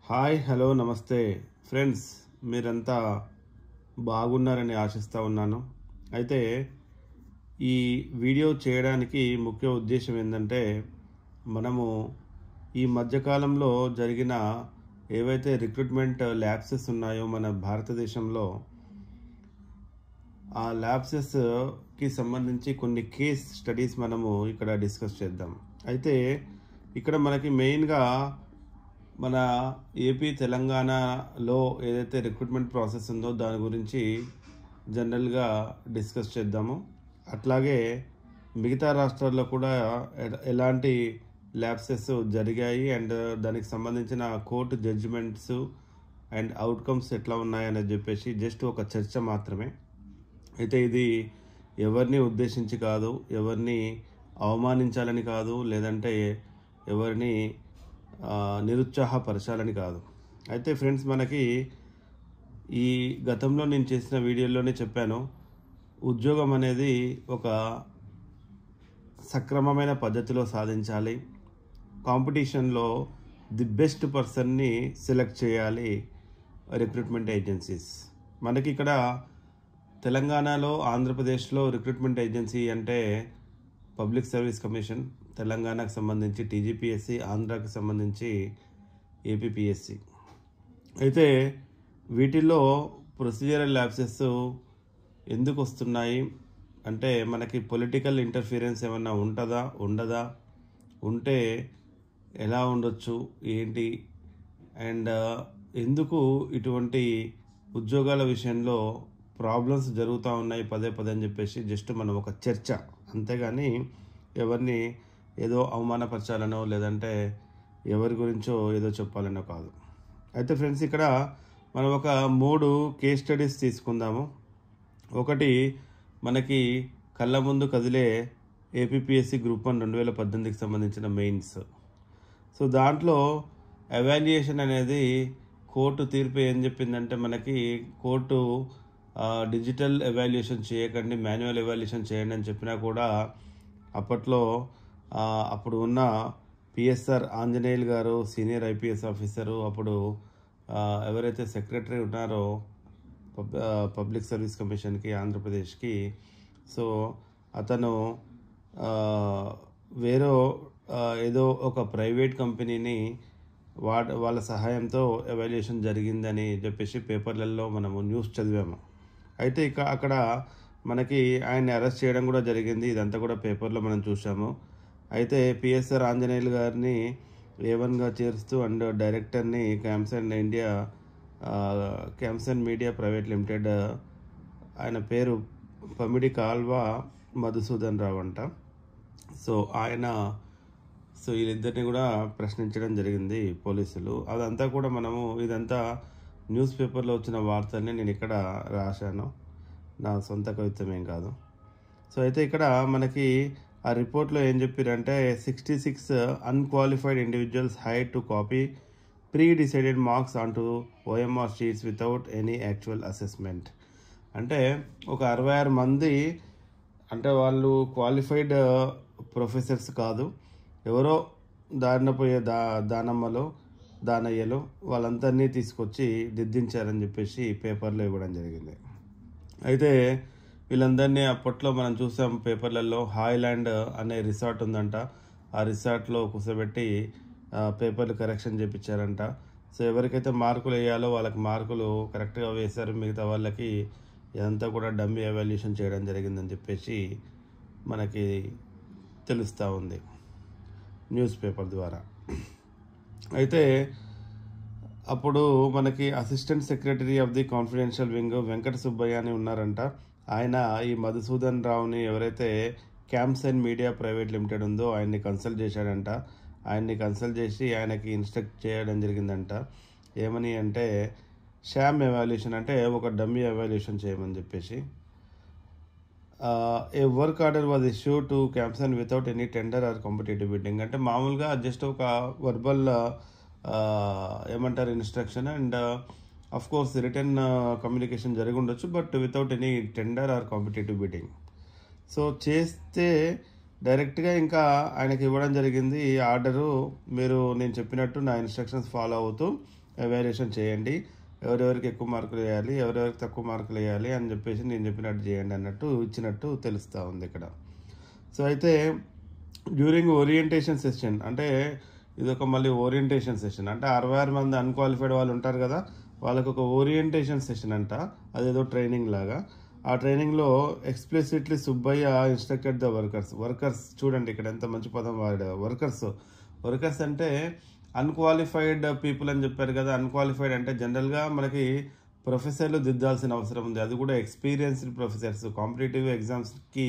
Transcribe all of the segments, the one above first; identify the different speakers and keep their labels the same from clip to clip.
Speaker 1: Hi hello నమస్తే friends, మీరంతా బాగున్నారని ఆశిస్తూ ఉన్నాను. అయితే ఈ వీడియో చేయడానికి ముఖ్య ఉద్దేశం ఏంటంటే, మనము ఈ మధ్యకాలంలో జరిగిన ఏవైతే రిక్రూట్మెంట్ ల్యాప్సెస్ ఉన్నాయో మన భారతదేశంలో, ఆ ల్యాప్సెస్కి సంబంధించి కొన్ని కేస్ స్టడీస్ మనము ఇక్కడ డిస్కస్ చేద్దాం. అయితే ఇక్కడ మనకి మెయిన్గా మన ఏపీ తెలంగాణలో ఏదైతే రిక్రూట్మెంట్ ప్రాసెస్ ఉందో దాని గురించి జనరల్గా డిస్కస్ చేద్దాము. అట్లాగే మిగతా రాష్ట్రాల్లో కూడా ఎలాంటి ల్యాప్సెస్ జరిగాయి అండ్ దానికి సంబంధించిన కోర్టు జడ్జిమెంట్స్ అండ్ అవుట్కమ్స్ ఎట్లా ఉన్నాయని చెప్పేసి జస్ట్ ఒక చర్చ మాత్రమే. అయితే ఇది ఎవరిని ఉద్దేశించి కాదు, ఎవరిని అవమానించాలని కాదు, లేదంటే ఎవరిని నిరుత్సాహపరచాలని కాదు. అయితే ఫ్రెండ్స్, మనకి ఈ గతంలో నేను చేసిన వీడియోలోనే చెప్పాను, ఉద్యోగం అనేది ఒక సక్రమమైన పద్ధతిలో సాధించాలి. కాంపిటీషన్లో ది బెస్ట్ పర్సన్ని సెలెక్ట్ చేయాలి రిక్రూట్మెంట్ ఏజెన్సీస్. మనకి ఇక్కడ తెలంగాణలో, ఆంధ్రప్రదేశ్లో రిక్రూట్మెంట్ ఏజెన్సీ అంటే పబ్లిక్ సర్వీస్ కమిషన్, తెలంగాణకు సంబంధించి టీజీపీఎస్సీ, ఆంధ్రాకి సంబంధించి ఏపీపీఎస్సీ. అయితే వీటిల్లో ప్రొసీజరల్ ల్యాప్సెస్ ఎందుకు వస్తున్నాయి అంటే, మనకి పొలిటికల్ ఇంటర్ఫీరెన్స్ ఏమన్నా ఉండదా, ఉంటే ఎలా ఉండొచ్చు, ఏంటి, అండ్ ఎందుకు ఇటువంటి ఉద్యోగాల విషయంలో ప్రాబ్లమ్స్ జరుగుతూ ఉన్నాయి పదే అని చెప్పేసి జస్ట్ మనం ఒక చర్చ, అంతేగాని ఎవరిని ఏదో అవమానపరచాలనో లేదంటే ఎవరి గురించో ఏదో చెప్పాలనో కాదు. అయితే ఫ్రెండ్స్, ఇక్కడ మనం ఒక 3 కేస్ స్టడీస్ తీసుకుందాము. ఒకటి మనకి కళ్ళ ముందు కదిలే ఏపీపీఎస్సీ గ్రూప్ 1 2018కి సంబంధించిన మెయిన్స్. సో దాంట్లో ఎవాల్యుయేషన్ అనేది కోర్టు తీర్పు ఏం చెప్పిందంటే, మనకి కోర్టు డిజిటల్ ఎవాల్యుయేషన్ చేయకండి, మాన్యువల్ ఎవాల్యుయేషన్ చేయండి అని చెప్పినా కూడా అప్పట్లో అప్పుడు ఉన్న పిఎస్ఆర్ ఆంజనేయులు గారు, సీనియర్ ఐపీఎస్ ఆఫీసరు, అప్పుడు ఎవరైతే సెక్రటరీ ఉన్నారో పబ్లిక్ సర్వీస్ కమిషన్కి ఆంధ్రప్రదేశ్కి, సో అతను వేరే ఏదో ఒక ప్రైవేట్ కంపెనీని వాళ్ళ సహాయంతో ఎవాల్యుయేషన్ జరిగిందని చెప్పేసి పేపర్లలో మనము న్యూస్ చదివాము. అయితే అక్కడ మనకి ఆయన్ని అరెస్ట్ చేయడం కూడా జరిగింది. ఇదంతా కూడా పేపర్లో మనం చూసాము. అయితే పిఎస్ఆర్ ఆంజనేయులు గారిని A1గా చేరుస్తూ అండ్ డైరెక్టర్ని క్యామ్సన్ మీడియా ప్రైవేట్ లిమిటెడ్, ఆయన పేరు పమిడి కాల్వ మధుసూదన్ రావు అంట. సో వీళ్ళిద్దరిని కూడా ప్రశ్నించడం జరిగింది పోలీసులు. అదంతా కూడా ఇదంతా న్యూస్ పేపర్లో వచ్చిన వార్తల్ని నేను ఇక్కడ రాశాను, నా సొంత కవిత్వం ఏం కాదు. సో అయితే ఇక్కడ మనకి ఆ రిపోర్ట్లో ఏం చెప్పారంటే, 66 unqualified individuals hide to copy pre decided marks on to OMR sheets without any actual assessment. అంటే ఒక 66 మంది, అంటే వాళ్ళు క్వాలిఫైడ్ ప్రొఫెసర్స్ కాదు, ఎవరో దారిన పోయే దానయ్యలు వాళ్ళందరినీ తీసుకొచ్చి దిద్దించారని చెప్పేసి పేపర్లో ఇవ్వడం జరిగింది. అయితే వీళ్ళందరినీ అప్పట్లో మనం చూసాం పేపర్లలో. హాయ్లాండ్ అనే రిసార్ట్ ఉందంట, ఆ రిసార్ట్లో కూర్చోబెట్టి పేపర్లు కరెక్షన్ చేయించారంట. సో ఎవరికైతే మార్కులు వేయాలో వాళ్ళకి మార్కులు కరెక్ట్గా వేశారు, మిగతా వాళ్ళకి ఇదంతా కూడా డమ్మీ ఎవాల్యుయేషన్ చేయడం జరిగిందని చెప్పేసి మనకి తెలుస్తూ ఉంది న్యూస్ పేపర్ ద్వారా. అయితే అప్పుడు మనకి assistant secretary of the confidential wing Venkata Subbaiah అని ఉన్నారంట. ఆయన ఈ మధుసూదన్ రావుని, ఎవరైతే క్యామ్సన్ మీడియా ప్రైవేట్ లిమిటెడ్ ఉందో, ఆయన్ని కన్సల్ట్ చేశాడంట. ఆయన్ని కన్సల్ట్ చేసి ఆయనకి ఇన్స్ట్రక్ట్ చేయడం జరిగిందంట. ఏమని అంటే, షామ్ ఎవాల్యుయేషన్, అంటే ఒక డమ్మీ ఎవాల్యుయేషన్ చేయమని చెప్పేసి. A work order was issue to Camson without any tender or competitive bidding. అంటే మామూలుగా జస్ట్ ఒక వర్బల్ ఏమంటారు instruction and of course return communication జరిగి ఉండొచ్చు, but without any tender or competitive bidding. So చేస్తే డైరెక్ట్గా ఇంకా ఆయనకి ఇవ్వడం జరిగింది ఈ ఆర్డరు, మీరు నేను చెప్పినట్టు నా ఇన్స్ట్రక్షన్స్ ఫాలో అవుతూ ఎవాల్యుయేషన్ చేయండి, ఎవరెవరికి ఎక్కువ మార్కులు వేయాలి, ఎవరెవరికి తక్కువ మార్కులు వేయాలి అని చెప్పేసి నేను చెప్పినట్టు చేయండి అన్నట్టు ఇచ్చినట్టు తెలుస్తూ ఉంది ఇక్కడ. సో అయితే డ్యూరింగ్ ఓరియంటేషన్ సెషన్, అంటే ఇదొక మళ్ళీ ఓరియంటేషన్ సెషన్, అంటే 66 మంది అన్క్వాలిఫైడ్ వాళ్ళు ఉంటారు కదా, వాళ్ళకు ఒక ఓరియంటేషన్ సెషన్ అంట, అదేదో ట్రైనింగ్ లాగా. ఆ ట్రైనింగ్లో explicitly Subbaiah instructed the workers చూడండి ఇక్కడ ఎంత మంచి పదం వాడారు, వర్కర్స్ అంటే అన్క్వాలిఫైడ్ పీపుల్ అని చెప్పారు కదా. అన్క్వాలిఫైడ్ అంటే జనరల్గా మనకి ప్రొఫెసర్లు దిద్దాల్సిన అవసరం ఉంది, అది కూడా ఎక్స్పీరియన్స్డ్ ప్రొఫెసర్స్. కాంపిటేటివ్ ఎగ్జామ్స్కి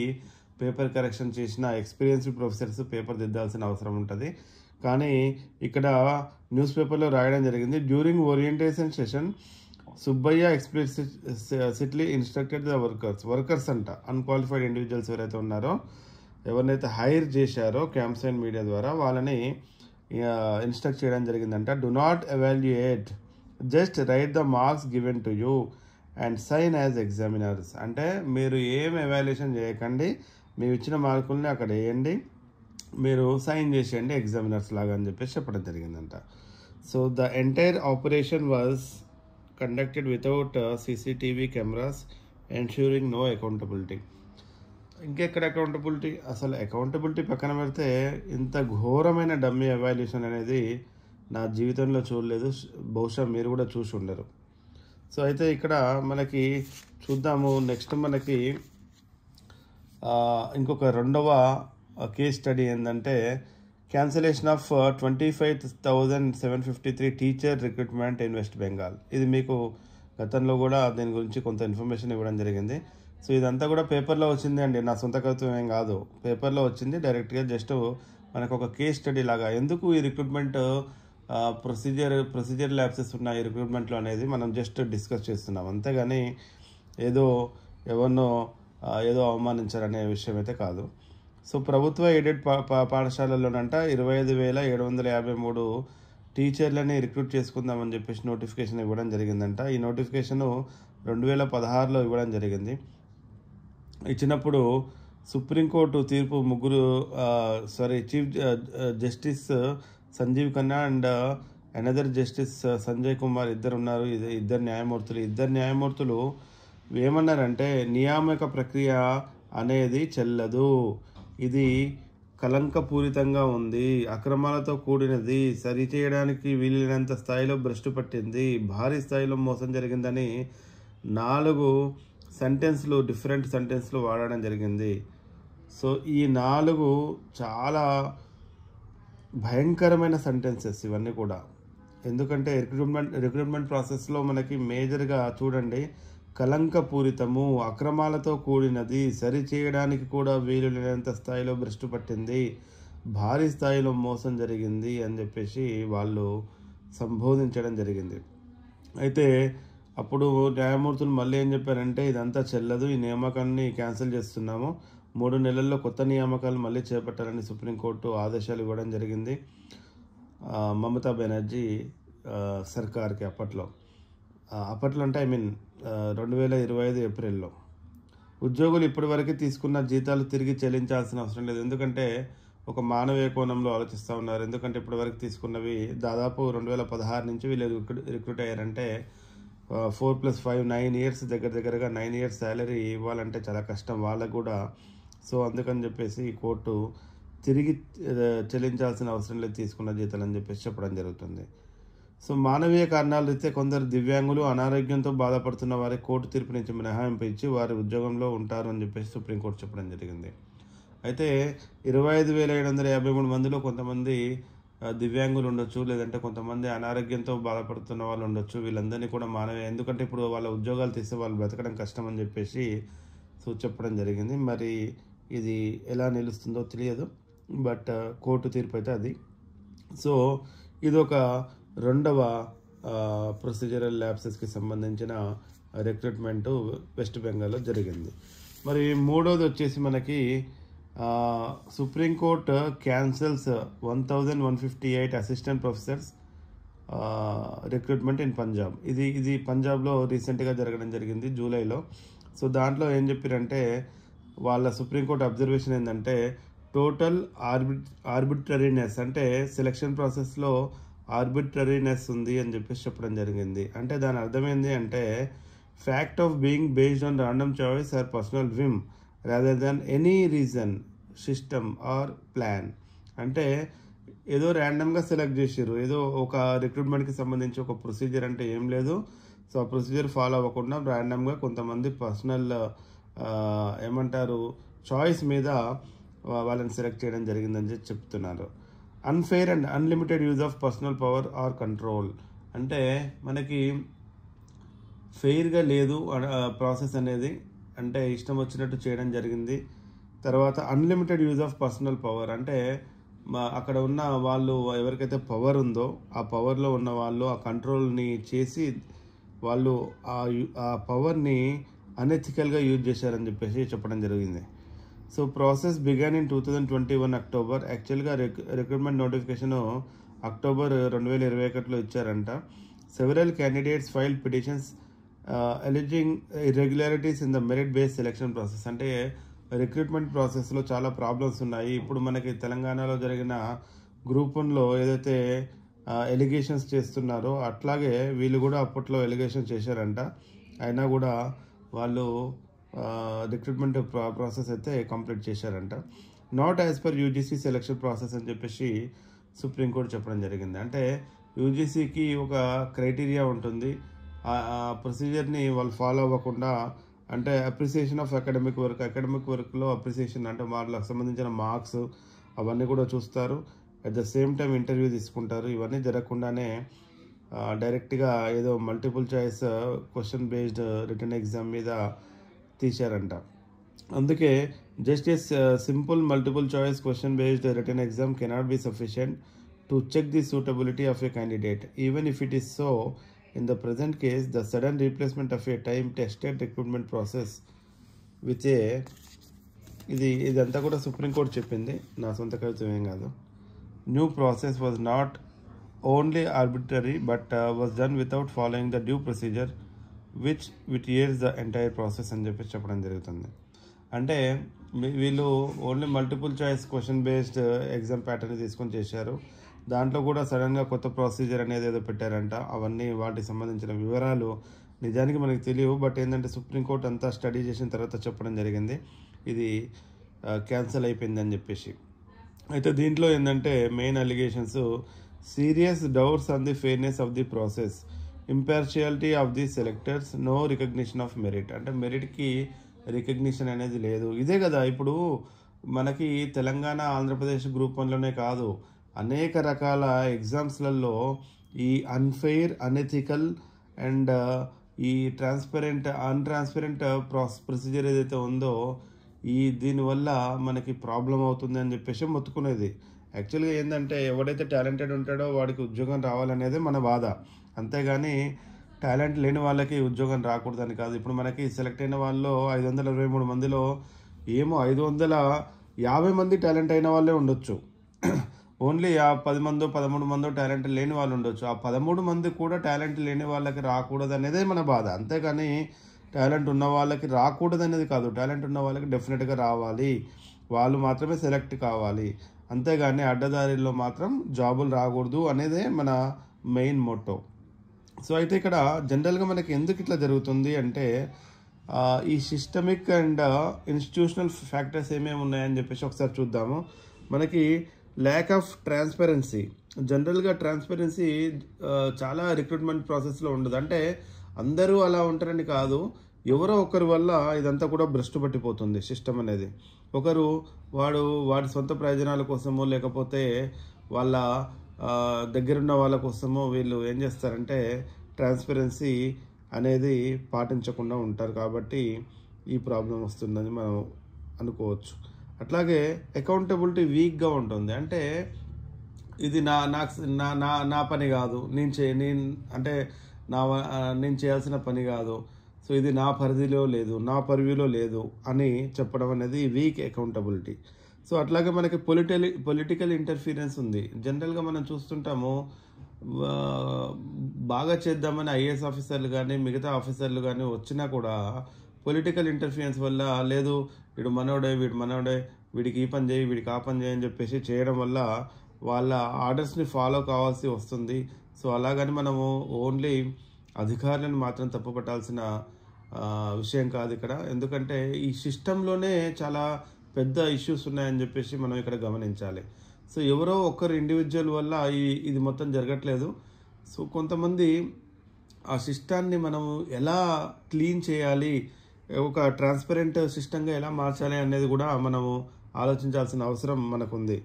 Speaker 1: పేపర్ కరెక్షన్ చేసిన ఎక్స్పీరియన్స్డ్ ప్రొఫెసర్స్ పేపర్ దిద్దాల్సిన అవసరం ఉంటుంది. కానీ ఇక్కడ న్యూస్ పేపర్లో రాయడం జరిగింది, during orientation session Subbaiah explicitly instructed the workers అంట, అన్క్వాలిఫైడ్ ఇండివిజువల్స్ ఎవరైతే ఉన్నారో, ఎవరినైతే హైర్ చేశారో క్యాంప్సైన్ మీడియా ద్వారా వాళ్ళని ఇన్స్ట్రక్ట్ చేయడం జరిగిందంట. Do not evaluate, just write the marks given to you and sign as examiners. అంటే మీరు ఏం ఎవాల్యుయేషన్ చేయకండి, మీరు ఇచ్చిన మార్కుల్ని అక్కడ వేయండి, మీరు సైన్ చేసేయండి ఎగ్జామినర్స్ లాగా అని చెప్పేసి చెప్పడం జరిగిందంట. So the entire operation was conducted without CCTV cameras ensuring no accountability. ఇంకెక్కడ అకౌంటబిలిటీ, అసలు అకౌంటబిలిటీ పక్కన పెడితే ఇంత ఘోరమైన డమ్మీ ఎవాల్యుయేషన్ అనేది నా జీవితంలో చూడలేదు, బహుశా మీరు కూడా చూసి ఉండరు. సో అయితే ఇక్కడ మనకి చూద్దాము, నెక్స్ట్ మనకి ఇంకొక రెండవ కేస్ స్టడీ ఏంటంటే cancellation of 25,753 teacher recruitment in west Bengal. ఇది మీకు గతంలో కూడా దీని గురించి కొంత ఇన్ఫర్మేషన్ ఇవ్వడం జరిగింది. సో ఇదంతా కూడా పేపర్లో వచ్చింది అండి, నా సొంత కవిత్వం ఏం కాదు, పేపర్లో వచ్చింది డైరెక్ట్గా. జస్ట్ మనకు ఒక కేస్ స్టడీ లాగా ఎందుకు ఈ రిక్రూట్మెంట్ ప్రొసీజర్ ల్యాప్సెస్ ఉన్నాయి ఈ రిక్రూట్మెంట్లో అనేది మనం జస్ట్ డిస్కస్ చేస్తున్నాం, అంతేగాని ఏదో ఎవరినో ఏదో అవమానించారనే విషయం అయితే కాదు. సో ప్రభుత్వ ఎయిడెడ్ పాఠశాలల్లోనంట 25,753 టీచర్లని రిక్రూట్ చేసుకుందామని చెప్పేసి నోటిఫికేషన్ ఇవ్వడం జరిగిందంట. ఈ నోటిఫికేషను 2016లో ఇవ్వడం జరిగింది. ఇచ్చినప్పుడు సుప్రీంకోర్టు తీర్పు chief justice Sanjiv Khanna and another justice Sanjay Kumar ఇద్దరు ఉన్నారు, ఇద్దరు న్యాయమూర్తులు ఏమన్నారంటే నియామక ప్రక్రియ అనేది చెల్లదు, ఇది కలంకపూరితంగా ఉంది, అక్రమాలతో కూడినది, సరిచేయడానికి వీలైనంత స్థాయిలో భ్రష్టు పట్టింది, భారీ స్థాయిలో మోసం జరిగిందని 4 డిఫరెంట్ సెంటెన్స్లు వాడడం జరిగింది. సో ఈ 4 చాలా భయంకరమైన సెంటెన్సెస్ ఇవన్నీ కూడా. ఎందుకంటే రిక్రూట్మెంట్ ప్రాసెస్లో మనకి మేజర్గా చూడండి, కలంకపూరితము, అక్రమాలతో కూడినది, సరిచేయడానికి కూడా వీలు లేనంత స్థాయిలో భ్రష్టు పట్టింది, భారీ స్థాయిలో మోసం జరిగింది అని చెప్పేసి వాళ్ళు సంబోధించడం జరిగింది. అయితే అప్పుడు న్యాయమూర్తులు మళ్ళీ ఏం చెప్పారంటే ఇదంతా చెల్లదు, ఈ నియామకాన్ని క్యాన్సిల్ చేస్తున్నాము, 3 నెలల్లో కొత్త నియామకాలు మళ్ళీ చేపట్టాలని సుప్రీంకోర్టు ఆదేశాలు ఇవ్వడం జరిగింది మమతా బెనర్జీ సర్కార్కి. అప్పట్లో అంటే 2025 ఏప్రిల్లో ఉద్యోగులు ఇప్పటివరకు తీసుకున్న జీతాలు తిరిగి చెల్లించాల్సిన అవసరం లేదు. ఎందుకంటే ఒక మానవీయ కోణంలో ఆలోచిస్తూ ఉన్నారు. ఎందుకంటే ఇప్పటివరకు తీసుకున్నవి దాదాపు 2016 నుంచి వీళ్ళు రిక్రూట్ అయ్యారంటే 4+5 9 ఇయర్స్, దగ్గరగా 9 ఇయర్స్ శాలరీ ఇవ్వాలంటే చాలా కష్టం వాళ్ళకు కూడా. సో అందుకని చెప్పేసి కోర్టు తిరిగి చెల్లించాల్సిన అవసరం లేదు తీసుకున్న జీతాలు అని చెప్పేసి చెప్పడం జరుగుతుంది. సో మానవీయ కారణాలు రీత్యా కొందరు దివ్యాంగులు అనారోగ్యంతో బాధపడుతున్న వారి కోర్టు తీర్పు నుంచి మినహాయింపు ఇచ్చి వారి ఉద్యోగంలో ఉంటారు అని చెప్పేసి సుప్రీంకోర్టు చెప్పడం జరిగింది. అయితే 25,753 మందిలో కొంతమంది దివ్యాంగులు ఉండొచ్చు, లేదంటే కొంతమంది అనారోగ్యంతో బాధపడుతున్న వాళ్ళు ఉండొచ్చు. వీళ్ళందరినీ కూడా ఎందుకంటే ఇప్పుడు వాళ్ళ ఉద్యోగాలు తీస్తే వాళ్ళు బ్రతకడం కష్టం అని చెప్పేసి చెప్పడం జరిగింది. మరి ఇది ఎలా నిలుస్తుందో తెలియదు, బట్ కోర్టు తీర్పు అయితే అది. సో ఇదొక రెండవ ప్రొసీజరల్ ల్యాప్సెస్కి సంబంధించిన రిక్రూట్మెంటు వెస్ట్ బెంగాల్లో జరిగింది. మరి మూడోది వచ్చేసి మనకి supreme court cancels 1,158 assistant professors recruitment in Punjab. ఇది పంజాబ్లో రీసెంట్గా జరగడం జరిగింది జూలైలో. సో దాంట్లో ఏం చెప్పారంటే వాళ్ళ సుప్రీంకోర్టు అబ్జర్వేషన్ ఏంటంటే టోటల్ ఆర్బిట్రరీనెస్, అంటే సెలక్షన్ ప్రాసెస్లో ఆర్బిట్రరీనెస్ ఉంది అని చెప్పేసి చెప్పడం జరిగింది. అంటే దాని అర్థమైంది అంటే fact of being based on random choice or personal whim rather than any reason system or plan. అంటే ఏదో ర్యాండమ్గా సెలెక్ట్ చేసారు, ఏదో ఒక రిక్రూట్మెంట్కి సంబంధించి ఒక ప్రొసీజర్ అంటే ఏం లేదు. సో ఆ ప్రొసీజర్ ఫాలో అవ్వకుండా ర్యాండమ్గా కొంతమంది పర్సనల్ ఏమంటారు చాయిస్ మీద వాళ్ళని సెలెక్ట్ చేయడం జరిగిందని చెప్తున్నారు. Unfair and unlimited use of personal power or control. అంటే మనకి ఫెయిర్గా లేదు ప్రాసెస్ అనేది, అంటే ఇష్టం వచ్చినట్టు చేయడం జరిగింది. తర్వాత unlimited use of personal power, అంటే అక్కడ ఉన్న వాళ్ళు ఎవరికైతే పవర్ ఉందో ఆ పవర్లో ఉన్న వాళ్ళు ఆ కంట్రోల్ని చేసి వాళ్ళు ఆ పవర్ని అనెథికల్గా యూజ్ చేశారని చెప్పేసి చెప్పడం జరిగింది. So process began in 2021 October. యాక్చువల్గా రిక్రూట్మెంట్ నోటిఫికేషన్ అక్టోబర్ 2021లో ఇచ్చారంట. Several candidates filed petitions alleging irregularities in the merit based selection process. అంటే రిక్రూట్మెంట్ ప్రాసెస్లో చాలా ప్రాబ్లమ్స్ ఉన్నాయి. ఇప్పుడు మనకి తెలంగాణలో జరిగిన గ్రూప్ 1లో ఏదైతే ఎలిగేషన్స్ చేస్తున్నారో అట్లాగే వీళ్ళు కూడా అప్పట్లో ఎలిగేషన్స్ చేశారంట. అయినా కూడా వాళ్ళు రిక్రూట్మెంట్ ప్రాసెస్ అయితే కంప్లీట్ చేశారంట. Not as per UGC selection process అని చెప్పేసి సుప్రీంకోర్టు చెప్పడం జరిగింది. అంటే యూజీసీకి ఒక క్రైటీరియా ఉంటుంది, ఆ ప్రొసీజర్ని వాళ్ళు ఫాలో అవ్వకుండా, అంటే అప్రిసియేషన్ ఆఫ్ అకాడమిక్ వర్క్లో అప్రిసియేషన్ అంటే వాళ్ళకి సంబంధించిన మార్క్స్ అవన్నీ కూడా చూస్తారు. At the same time interview తీసుకుంటారు. ఇవన్నీ జరగకుండానే డైరెక్ట్గా ఏదో multiple choice question based written exam మీద తీశారంట. అందుకే just a simple multiple choice question based written exam cannot be sufficient to check the suitability of a candidate even if it is so. In the present case, the sudden replacement of a time-tested recruitment process with a ఇదంతా కూడా supreme court చెప్పింది, నా సొంత కవిత్వం ఏం కాదు. New process was not only arbitrary but was done without following the due procedure which years the entire process అని చెప్పి చెప్పడం జరుగుతుంది. అంటే వీళ్ళు only multiple choice question based exam pattern తీసుకొని చేశారు. దాంట్లో కూడా సడన్గా కొత్త ప్రొసీజర్ అనేది ఏదో పెట్టారంట. అవన్నీ వాటికి సంబంధించిన వివరాలు నిజానికి మనకు తెలియవు, బట్ ఏంటంటే సుప్రీంకోర్టు అంతా స్టడీ చేసిన తర్వాత చెప్పడం జరిగింది ఇది క్యాన్సిల్ అయిపోయిందని చెప్పేసి. అయితే దీంట్లో ఏంటంటే main allegations serious doubts on the fairness of the process, impartiality of the selectors, no recognition of merit. అంటే మెరిట్కి రికగ్నిషన్ అనేది లేదు. ఇదే కదా ఇప్పుడు మనకి తెలంగాణ ఆంధ్రప్రదేశ్ గ్రూప్ 1లోనే కాదు, అనేక రకాల ఎగ్జామ్స్లలో ఈ అన్ఫెయిర్, అనెథికల్ అండ్ ఈ అన్ట్రాన్స్పరెంట్ ప్రొసీజర్ ఏదైతే ఉందో దీనివల్ల మనకి ప్రాబ్లం అవుతుంది అని చెప్పేసి మొత్తుకునేది. యాక్చువల్గా ఏంటంటే ఎవడైతే టాలెంటెడ్ ఉంటాడో వాడికి ఉద్యోగం రావాలనేది మన బాధ, అంతేగాని టాలెంట్ లేని వాళ్ళకి ఉద్యోగం రాకూడదని కాదు. ఇప్పుడు మనకి సెలెక్ట్ అయిన వాళ్ళు 523 మందిలో ఏమో 550 మంది టాలెంట్ అయిన వాళ్ళే ఉండొచ్చు. ఓన్లీ 10 మందో 13 మందో టాలెంట్ లేని వాళ్ళు ఉండొచ్చు. ఆ 13 మంది కూడా టాలెంట్ లేని వాళ్ళకి రాకూడదు అనేదే మన బాధ, అంతేగాని టాలెంట్ ఉన్న వాళ్ళకి రాకూడదు అనేది కాదు. టాలెంట్ ఉన్న వాళ్ళకి డెఫినెట్గా రావాలి, వాళ్ళు మాత్రమే సెలెక్ట్ కావాలి, అంతేగాని అడ్డదారిలో మాత్రం జాబులు రాకూడదు అనేదే మన మెయిన్ మోటో. సో అయితే ఇక్కడ జనరల్గా మనకి ఎందుకు ఇట్లా జరుగుతుంది అంటే ఈ సిస్టమిక్ అండ్ ఇన్స్టిట్యూషనల్ ఫ్యాక్టర్స్ ఏమేమి ఉన్నాయని చెప్పేసి ఒకసారి చూద్దాము. మనకి ల్యాక్ ఆఫ్ ట్రాన్స్పరెన్సీ, జనరల్గా ట్రాన్స్పరెన్సీ చాలా రిక్రూట్మెంట్ ప్రాసెస్లో ఉండదు. అంటే అందరూ అలా ఉంటారని కాదు, ఎవరో ఒకరి వల్ల ఇదంతా కూడా భ్రష్టు పట్టిపోతుంది సిస్టమ్ అనేది. ఒకరు వాడి సొంత ప్రయోజనాల కోసమో లేకపోతే వాళ్ళ దగ్గరున్న వాళ్ళ కోసమో వీళ్ళు ఏం చేస్తారంటే ట్రాన్స్పరెన్సీ అనేది పాటించకుండా ఉంటారు, కాబట్టి ఈ ప్రాబ్లం వస్తుందని మనం అనుకోవచ్చు. అట్లాగే అకౌంటబిలిటీ వీక్గా ఉంటుంది. అంటే ఇది నా పని కాదు, నేను చేయాల్సిన పని కాదు, సో ఇది నా పరిధిలో లేదు, నా పర్వ్యూలో లేదు అని చెప్పడం అనేది వీక్ అకౌంటబిలిటీ. సో అట్లాగే మనకి పొలిటికల్ ఇంటర్ఫీరెన్స్ ఉంది. జనరల్గా మనం చూస్తుంటాము, బాగా చేద్దామని ఐఏఎస్ ఆఫీసర్లు కానీ మిగతా ఆఫీసర్లు కానీ వచ్చినా కూడా పొలిటికల్ ఇంటర్ఫియరెన్స్ వల్ల, లేదు వీడు మనోడే వీడికి ఈ పని చేయి వీడికి ఆ పని చేయి అని చెప్పేసి చేయడం వల్ల వాళ్ళ ఆర్డర్స్ని ఫాలో కావాల్సి వస్తుంది. సో అలాగని మనము ఓన్లీ అధికారులను మాత్రం తప్పుపట్టాల్సిన విషయం కాదు ఇక్కడ. ఎందుకంటే ఈ సిస్టంలోనే చాలా పెద్ద ఇష్యూస్ ఉన్నాయని చెప్పేసి మనం ఇక్కడ గమనించాలి. సో ఎవరో ఒక్కరు ఇండివిజువల్ వల్ల ఇది మొత్తం జరగట్లేదు. సో కొంతమంది ఆ సిస్టాన్ని మనము ఎలా క్లీన్ చేయాలి, ఒక ట్రాన్స్పరెంట్ సిస్టంగా ఎలా మార్చాలి అనేది కూడా మనము ఆలోచించాల్సిన అవసరం మనకుంది.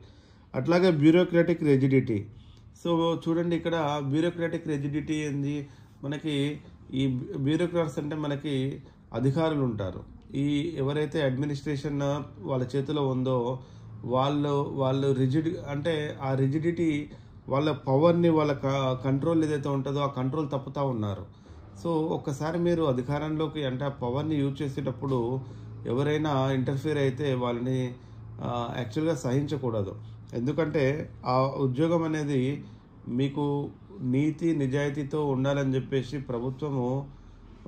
Speaker 1: అట్లాగే బ్యూరోక్రాటిక్ రెజిడిటీ. సో చూడండి ఇక్కడ బ్యూరోక్రాటిక్ రెజిడిటీ ఏంది, మనకి ఈ బ్యూరోక్రాట్స్ అంటే మనకి అధికారులు ఉంటారు. ఈ ఎవరైతే అడ్మినిస్ట్రేషన్ వాళ్ళ చేతిలో ఉందో వాళ్ళు రిజిడ్ అంటే ఆ రిజిడిటీ వాళ్ళ పవర్ని వాళ్ళ కంట్రోల్ ఏదైతే ఉంటుందో ఆ కంట్రోల్ తప్పుతూ ఉన్నారు. సో ఒక్కసారి మీరు అధికారంలోకి అంటే ఆ పవర్ని యూజ్ చేసేటప్పుడు ఎవరైనా ఇంటర్ఫియర్ అయితే వాళ్ళని యాక్చువల్గా సహించకూడదు. ఎందుకంటే ఆ ఉద్యోగం అనేది మీకు నీతి నిజాయితీతో ఉండాలని చెప్పేసి ప్రభుత్వము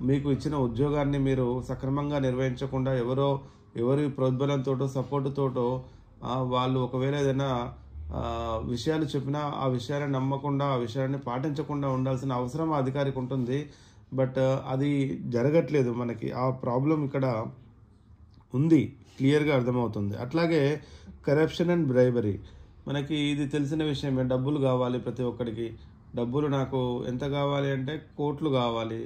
Speaker 1: మీకు ఇచ్చిన ఉద్యోగాన్ని మీరు సక్రమంగా నిర్వహించకుండా ఎవరి ప్రోద్బలంతోటో సపోర్టుతోటో వాళ్ళు ఒకవేళ ఏదైనా విషయాలు చెప్పినా ఆ విషయాన్ని నమ్మకుండా ఆ విషయాన్ని పాటించకుండా ఉండాల్సిన అవసరం ఆ అధికారికి ఉంటుంది. బట్ అది జరగట్లేదు. మనకి ఆ ప్రాబ్లం ఇక్కడ ఉంది, క్లియర్గా అర్థమవుతుంది. అట్లాగే కరప్షన్ అండ్ బ్రైబరీ, మనకి ఇది తెలిసిన విషయమే. డబ్బులు కావాలి ప్రతి ఒక్కరికి. డబ్బులు నాకు ఎంత కావాలి అంటే కోట్లు కావాలి.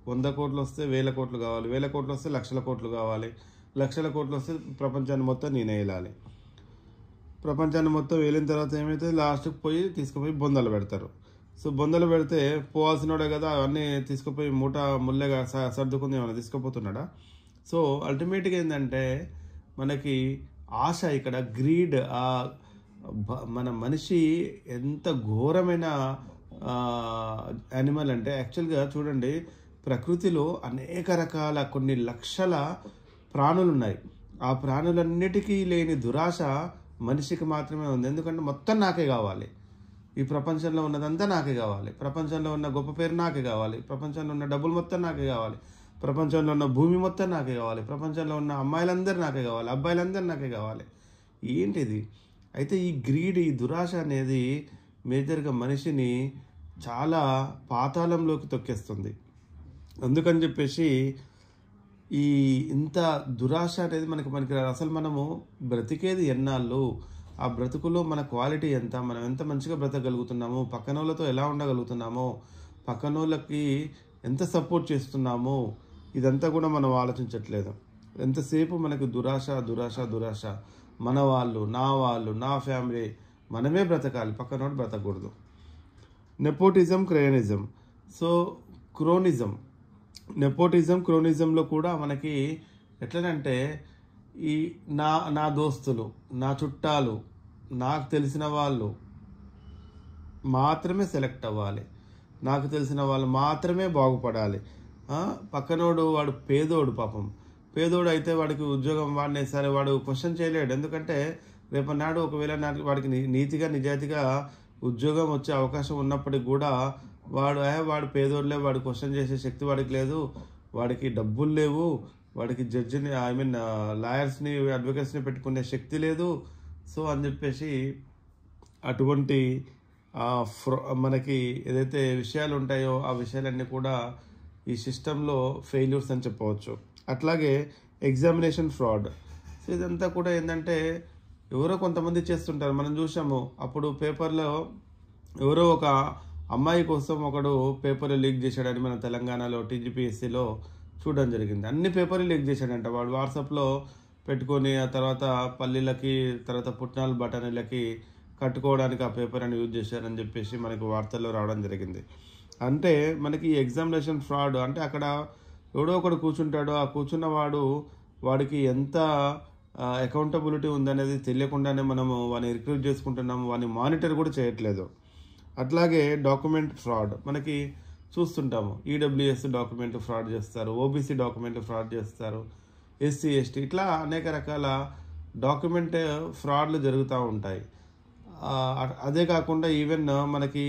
Speaker 1: 100 కోట్లు వస్తే 1000 కోట్లు కావాలి, 1000 కోట్లు వస్తే లక్షల కోట్లు కావాలి, లక్షల కోట్లు వస్తే ప్రపంచాన్ని మొత్తం నేనే వెళ్ళాలి. ప్రపంచాన్ని మొత్తం వెళ్ళిన తర్వాత ఏమైతే లాస్ట్కి తీసుకుపోయి బొందలు పెడతారు. సో బొందలు పెడితే పోవాల్సినోడే కదా, అవన్నీ తీసుకుపోయి ముల్లగా సర్దుకుంది ఏమైనా తీసుకుపోతున్నాడా? సో అల్టిమేట్గా ఏంటంటే మనకి ఆశ ఇక్కడ, గ్రీడ్. మన మనిషి ఎంత ఘోరమైన యానిమల్ అంటే యాక్చువల్గా చూడండి, ప్రకృతిలో అనేక రకాల కొన్ని లక్షల ప్రాణులు ఉన్నాయి. ఆ ప్రాణులన్నిటికీ లేని దురాశ మనిషికి మాత్రమే ఉంది. ఎందుకంటే మొత్తం నాకే కావాలి, ఈ ప్రపంచంలో ఉన్నదంతా నాకే కావాలి, ప్రపంచంలో ఉన్న గొప్ప పేరు నాకే కావాలి, ప్రపంచంలో ఉన్న డబ్బులు మొత్తం నాకే కావాలి, ప్రపంచంలో ఉన్న భూమి మొత్తం నాకే కావాలి, ప్రపంచంలో ఉన్న అమ్మాయిలందరూ నాకే కావాలి, అబ్బాయిలందరూ నాకే కావాలి. ఏంటిది? అయితే ఈ గ్రీడ్, ఈ దురాశ అనేది మేజర్గా మనిషిని చాలా పాతాళంలోకి తొక్కేస్తుంది. అందుకని చెప్పేసి ఇంత దురాశ అనేది మనకి రాదు. అసలు మనము బ్రతికేది ఎన్నాళ్ళు, ఆ బ్రతుకులో మన క్వాలిటీ ఎంత, మనం ఎంత మంచిగా బ్రతకగలుగుతున్నాము, పక్కన వాళ్ళతో ఎలా ఉండగలుగుతున్నామో, పక్కన వాళ్ళకి ఎంత సపోర్ట్ చేస్తున్నాము, ఇదంతా కూడా మనం ఆలోచించట్లేదు. ఎంతసేపు మనకి దురాశ దురాశ దురాశ. మన వాళ్ళు, నా ఫ్యామిలీ, మనమే బ్రతకాలి, పక్కనోడు బ్రతకూడదు. నెపోటిజం, క్రయోనిజం. సో నెపోటిజం క్రోనిజంలో కూడా మనకి ఎట్లనంటే నా దోస్తులు, నా చుట్టాలు, నాకు తెలిసిన వాళ్ళు మాత్రమే సెలెక్ట్ అవ్వాలి, నాకు తెలిసిన వాళ్ళు మాత్రమే బాగుపడాలి. పక్కనోడు వాడు పేదోడు, పాపం పేదోడు అయితే వాడికి ఉద్యోగం వాడిని సరే వాడు క్వశ్చన్ చేయలేడు. ఎందుకంటే రేపన్నాడు ఒకవేళ వాడికి నీతిగా నిజాయితీగా ఉద్యోగం వచ్చే అవకాశం ఉన్నప్పటికి కూడా వాడు పేదోడులే, వాడు క్వశ్చన్ చేసే శక్తి వాడికి లేదు, వాడికి డబ్బులు లేవు, వాడికి జడ్జిని లాయర్స్ని అడ్వకేట్స్ని పెట్టుకునే శక్తి లేదు. సో అని చెప్పేసి అటువంటి మనకి ఏదైతే విషయాలు ఉంటాయో ఆ విషయాలన్నీ కూడా ఈ సిస్టంలో ఫెయిల్యూర్స్ అని చెప్పవచ్చు. అట్లాగే ఎగ్జామినేషన్ ఫ్రాడ్. సో ఇదంతా కూడా ఏంటంటే ఎవరో కొంతమంది చేస్తుంటారు. మనం చూసాము అప్పుడు పేపర్లో ఎవరో ఒక అమ్మాయి కోసం ఒకడు పేపర్లు లీక్ చేశాడని మన తెలంగాణలో టీజీపీఎస్సీలో చూడడం జరిగింది. అన్ని పేపర్లు లీక్ చేశాడంట వాడు. వాట్సాప్లో పెట్టుకొని ఆ తర్వాత పల్లీలకి, తర్వాత పుట్నాలు బఠానీలకి కట్టుకోవడానికి ఆ పేపర్ అని యూజ్ చేశారని చెప్పేసి మనకు వార్తల్లో రావడం జరిగింది. అంటే మనకి ఎగ్జామినేషన్ ఫ్రాడ్ అంటే అక్కడ ఎవడో ఒకడు కూర్చుంటాడో, ఆ కూర్చున్న వాడికి ఎంత అకౌంటబిలిటీ ఉందనేది తెలియకుండానే మనము వాడిని రిక్రూట్ చేసుకుంటున్నాము, వాడిని మానిటర్ కూడా చేయట్లేదు. అట్లాగే డాక్యుమెంట్ ఫ్రాడ్ మనకి చూస్తుంటాము. ఈడబ్ల్యూఎస్ డాక్యుమెంట్ ఫ్రాడ్ చేస్తారు, ఓబీసీ డాక్యుమెంట్ ఫ్రాడ్ చేస్తారు, ఎస్సీ ఎస్టీ, ఇట్లా అనేక రకాల డాక్యుమెంట్ ఫ్రాడ్లు జరుగుతూ ఉంటాయి. అదే కాకుండా ఈవెన్ మనకి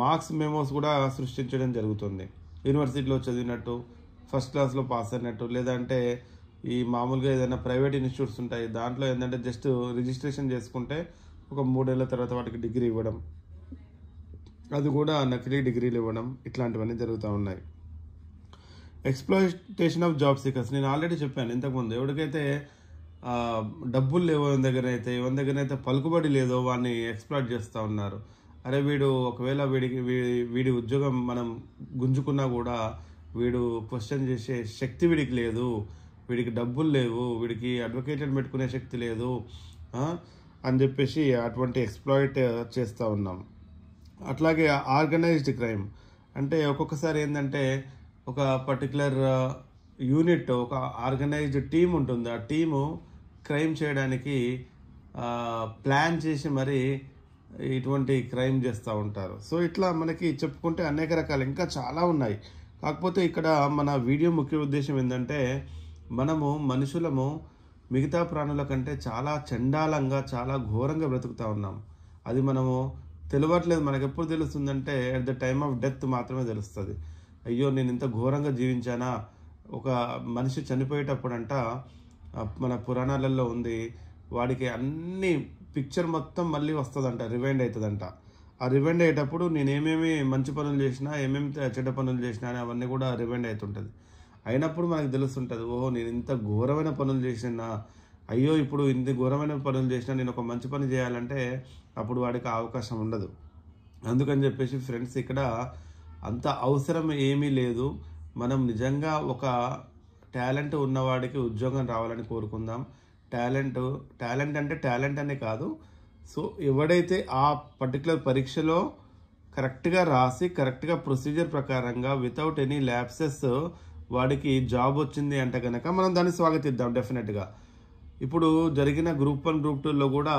Speaker 1: మార్క్స్ మెమోస్ కూడా సృష్టించడం జరుగుతుంది. యూనివర్సిటీలో చదివినట్టు, ఫస్ట్ క్లాస్లో పాస్ అయినట్టు, లేదంటే ఈ మామూలుగా ఏదైనా ప్రైవేట్ ఇన్స్టిట్యూట్స్ ఉంటాయి, దాంట్లో ఏంటంటే జస్ట్ రిజిస్ట్రేషన్ చేసుకుంటే ఒక 3 ఏళ్ల తర్వాత వాటికి డిగ్రీ ఇవ్వడం, అది కూడా నకిలీ డిగ్రీలు ఇవ్వడం, ఇట్లాంటివన్నీ జరుగుతూ ఉన్నాయి. Exploitation of job seekers. నేను ఆల్రెడీ చెప్పాను ఇంతకుముందు. ఎవరికైతే డబ్బులు లేవో ఎవరి దగ్గరైతే పలుకుబడి లేదో వాడిని ఎక్స్‌ప్లాయిట్ చేస్తూ ఉన్నారు. అరే వీడు ఒకవేళ వీడి ఉద్యోగం మనం గుంజుకున్నా కూడా వీడు క్వశ్చన్ చేసే శక్తి వీడికి లేదు, వీడికి డబ్బులు లేవు, వీడికి అడ్వకేట్ని పెట్టుకునే శక్తి లేదు అని చెప్పేసి అటువంటి ఎక్స్‌ప్లాయిట్ చేస్తూ ఉన్నాం. అట్లాగే ఆర్గనైజ్డ్ క్రైమ్ అంటే ఒక్కొక్కసారి ఏంటంటే ఒక పర్టికులర్ యూనిట్, ఒక ఆర్గనైజ్డ్ టీం ఉంటుంది. ఆ టీము క్రైమ్ చేయడానికి ప్లాన్ చేసి మరి ఇటువంటి క్రైమ్ చేస్తూ ఉంటారు. సో ఇట్లా మనకి చెప్పుకుంటే అనేక రకాలు ఇంకా చాలా ఉన్నాయి. కాకపోతే ఇక్కడ మన వీడియో ముఖ్య ఉద్దేశం ఏంటంటే మనుషులము మిగతా ప్రాణుల కంటే చాలా చండాలంగా, చాలా ఘోరంగా బ్రతుకుతూ ఉన్నాం. అది మనము తెలియట్లేదు. మనకు ఎప్పుడు తెలుస్తుందంటే at the time of death మాత్రమే తెలుస్తుంది. అయ్యో నేను ఇంత ఘోరంగా జీవించానా. ఒక మనిషి చనిపోయేటప్పుడంట మన పురాణాలలో ఉంది, వాడికి అన్ని పిక్చర్ మొత్తం మళ్ళీ వస్తుందంట, రివైండ్ అవుతుందంట. ఆ రివైండ్ అయ్యేటప్పుడు నేను ఏమేమి మంచి పనులు చేసినా, ఏమేమి చెడ్డ పనులు చేసినా అని అవన్నీ కూడా రివైండ్ అవుతుంటుంది. అయినప్పుడు మనకు తెలుస్తుంటుంది, ఓహో నేను ఇంత ఘోరమైన పనులు చేసినా, అయ్యో ఇప్పుడు ఇంత ఘోరమైన పనులు చేసినా నేను ఒక మంచి పని చేయాలంటే అప్పుడు వాడికి అవకాశం ఉండదు. అందుకని చెప్పేసి ఫ్రెండ్స్ ఇక్కడ అంత అవసరం ఏమీ లేదు. మనం నిజంగా ఒక టాలెంట్ ఉన్నవాడికి ఉద్యోగం రావాలని కోరుకుందాం. టాలెంట్ అంటే టాలెంట్ అనే కాదు. సో ఎవడైతే ఆ పర్టికులర్ పరీక్షలో కరెక్ట్గా రాసి కరెక్ట్గా ప్రొసీజర్ ప్రకారంగా వితౌట్ ఎనీ ల్యాప్సెస్ వాడికి జాబ్ వచ్చింది అంటే కనుక మనం దాన్ని స్వాగతిద్దాం డెఫినెట్గా. ఇప్పుడు జరిగిన గ్రూప్ 1 గ్రూప్ 2లో కూడా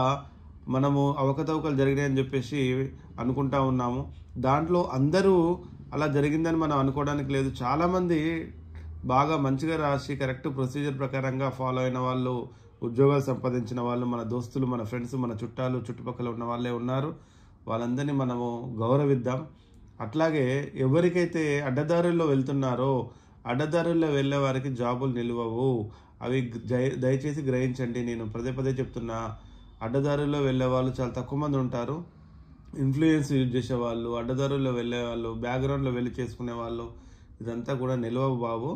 Speaker 1: మనము అవకతవకలు జరిగినాయని చెప్పేసి అనుకుంటా ఉన్నాము. దాంట్లో అందరూ అలా జరిగిందని మనం అనుకోవడానికి లేదు. చాలామంది బాగా మంచిగా రాసి కరెక్ట్ ప్రొసీజర్ ప్రకారంగా ఫాలో అయిన వాళ్ళు, ఉద్యోగాలు సంపాదించిన వాళ్ళు, మన దోస్తులు, మన ఫ్రెండ్స్, మన చుట్టాలు, చుట్టుపక్కల ఉన్న వాళ్ళే ఉన్నారు. వాళ్ళందరినీ మనము గౌరవిద్దాం. అట్లాగే ఎవరికైతే అడ్డదారుల్లో వెళ్తున్నారో అడ్డదారుల్లో వెళ్ళే వారికి జాబులు నిలవవు. అవి దయచేసి గ్రహించండి. నేను పదే చెప్తున్నా, అడ్డదారుల్లో వెళ్ళే వాళ్ళు చాలా తక్కువ మంది ఉంటారు. ఇన్ఫ్లుయెన్స్ యూజ్ చేసేవాళ్ళు, అడ్డదారుల్లో వెళ్ళే వాళ్ళు, బ్యాక్గ్రౌండ్లో వెళ్ళి చేసుకునే వాళ్ళు, ఇదంతా కూడా నిలవవు బాబు.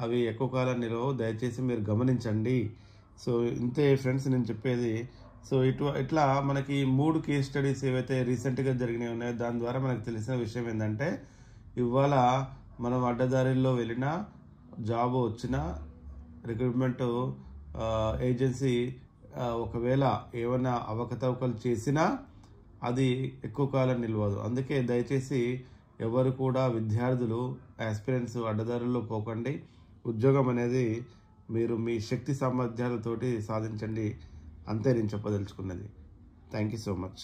Speaker 1: అవి ఎక్కువ కాలం నిలవవు. దయచేసి మీరు గమనించండి. సో ఇంతే ఫ్రెండ్స్ నేను చెప్పేది. సో ఇట్లా మనకి 3 కేస్ స్టడీస్ ఏవైతే రీసెంట్గా జరిగినాయి ఉన్నాయో దాని ద్వారా మనకు తెలిసిన విషయం ఏంటంటే ఇవాళ మనం అడ్డదారిలో వెళ్ళినా, జాబ్ వచ్చినా, రిక్రూట్మెంట్ ఏజెన్సీ ఒకవేళ ఏమైనా అవకతవకలు చేసినా అది ఎక్కువ కాలం నిలవదు. అందుకే దయచేసి ఎవరు కూడా విద్యార్థులు, ఆస్పిరెంట్స్ అడ్డదారుల్లో పోకండి. ఉద్యోగం అనేది మీరు మీ శక్తి సామర్థ్యాలతోటి సాధించండి. అంతే నేను చెప్పదలుచుకున్నది. Thank you so much.